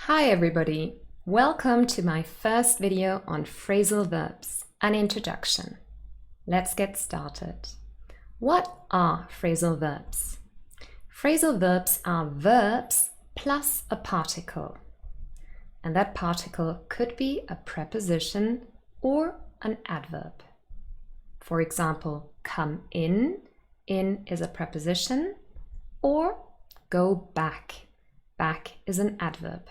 Hi everybody, welcome to my first video on phrasal verbs, an introduction. Let's get started. What are phrasal verbs? Phrasal verbs are verbs plus a particle. And that particle could be a preposition or an adverb. For example, come in is a preposition, or go back is an adverb.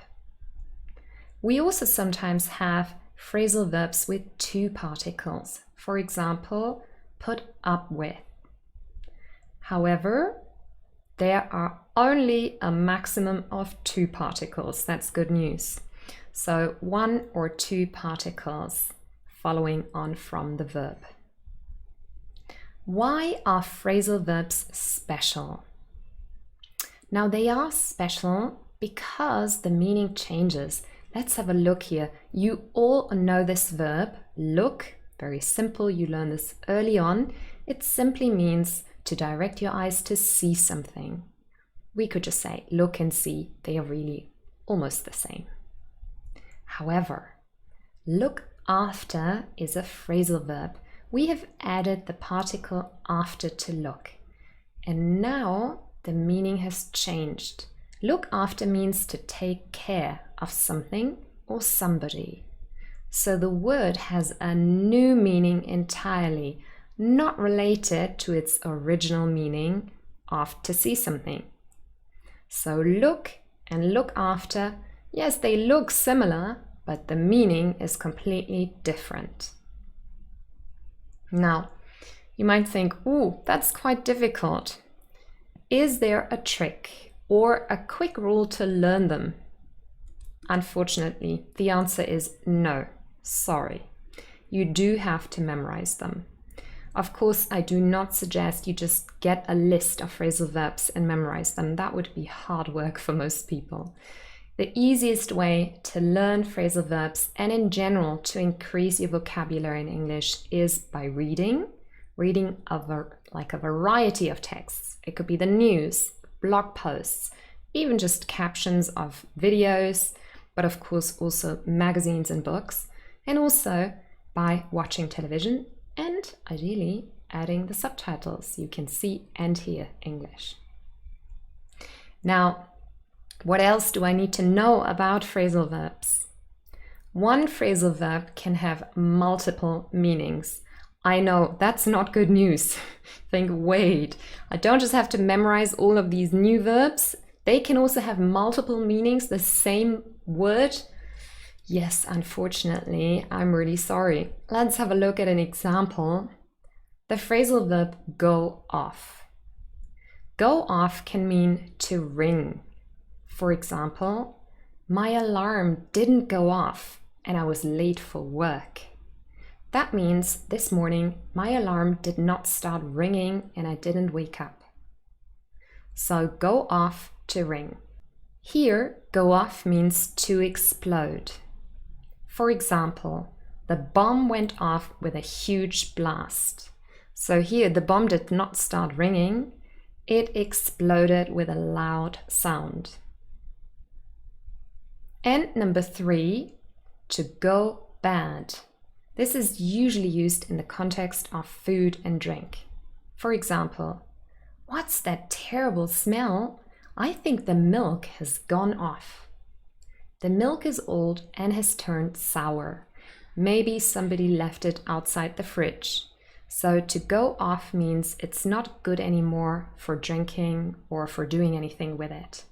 We also sometimes have phrasal verbs with two particles. For example, put up with. However, there are only a maximum of two particles. That's good news. So one or two particles following on from the verb. Why are phrasal verbs special? Now they are special because the meaning changes. Let's have a look here. You all know this verb, look, very simple, you learn this early on. It simply means to direct your eyes to see something. We could just say look and see, they are really almost the same. However, look after is a phrasal verb. We have added the particle after to look. And now the meaning has changed. Look after means to take care of something or somebody. So the word has a new meaning entirely, not related to its original meaning of to see something. So look and look after, yes, they look similar, but the meaning is completely different. Now, you might think, ooh, that's quite difficult. Is there a trick or a quick rule to learn them? Unfortunately, the answer is no. Sorry. You do have to memorize them. Of course, I do not suggest you just get a list of phrasal verbs and memorize them. That would be hard work for most people. The easiest way to learn phrasal verbs and in general to increase your vocabulary in English is by reading a variety of texts. It could be the news, blog posts, even just captions of videos, but of course also magazines and books, and also by watching television and ideally adding the subtitles. You can see and hear English. Now, what else do I need to know about phrasal verbs? One phrasal verb can have multiple meanings. I know that's not good news. Think, wait, I don't just have to memorize all of these new verbs. They can also have multiple meanings, the same word. Yes, unfortunately, I'm really sorry. Let's have a look at an example. The phrasal verb go off. Go off can mean to ring. For example, my alarm didn't go off and I was late for work. That means this morning my alarm did not start ringing and I didn't wake up. So go off to ring. Here, go off means to explode. For example, the bomb went off with a huge blast. So here the bomb did not start ringing, it exploded with a loud sound. And number 3, to go bad. This is usually used in the context of food and drink. For example, what's that terrible smell? I think the milk has gone off. The milk is old and has turned sour. Maybe somebody left it outside the fridge. So to go off means it's not good anymore for drinking or for doing anything with it.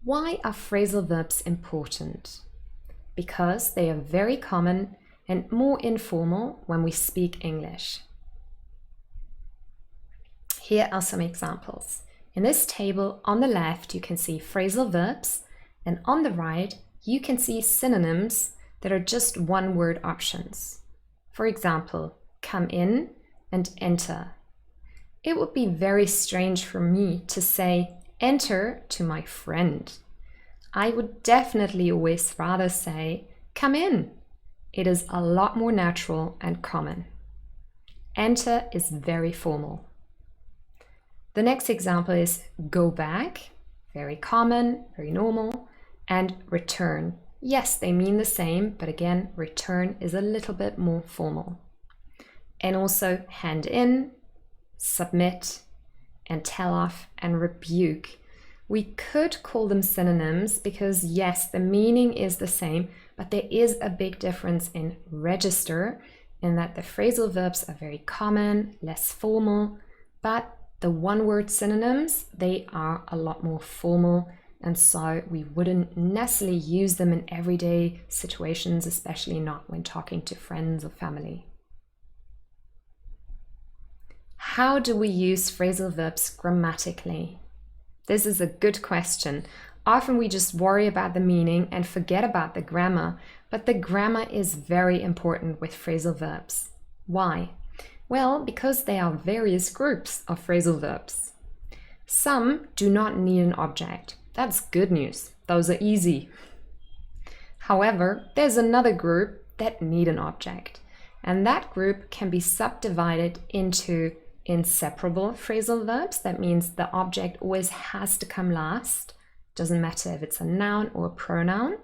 Why are phrasal verbs important? Because they are very common and more informal when we speak English. Here are some examples. In this table on the left, you can see phrasal verbs, and on the right, you can see synonyms that are just one-word options. For example, come in and enter. It would be very strange for me to say enter to my friend. I would definitely always rather say come in. It is a lot more natural and common. Enter is very formal. The next example is go back, very common, very normal. and return. Yes, they mean the same, but again, return is a little bit more formal. And also hand in, submit, and tell off, and rebuke. We could call them synonyms because yes, the meaning is the same, but there is a big difference in register in that the phrasal verbs are very common, less formal, but the one-word synonyms, they are a lot more formal, and so we wouldn't necessarily use them in everyday situations, especially not when talking to friends or family. How do we use phrasal verbs grammatically? This is a good question. Often we just worry about the meaning and forget about the grammar, but the grammar is very important with phrasal verbs. Why? Well, because there are various groups of phrasal verbs. Some do not need an object. That's good news. Those are easy. However, there's another group that need an object, and that group can be subdivided into inseparable phrasal verbs. That means the object always has to come last. Doesn't matter if it's a noun or a pronoun.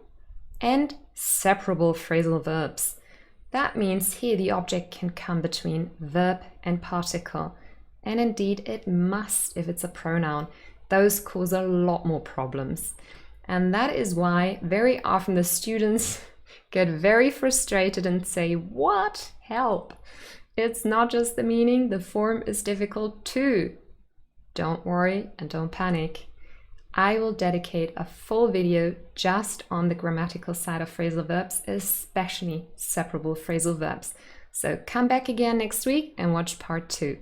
And separable phrasal verbs. That means here the object can come between verb and particle. And indeed it must if it's a pronoun. Those cause a lot more problems. And that is why very often the students get very frustrated and say, "What? Help! It's not just the meaning, the form is difficult too." Don't worry and don't panic. I will dedicate a full video just on the grammatical side of phrasal verbs, especially separable phrasal verbs. So come back again next week and watch part 2.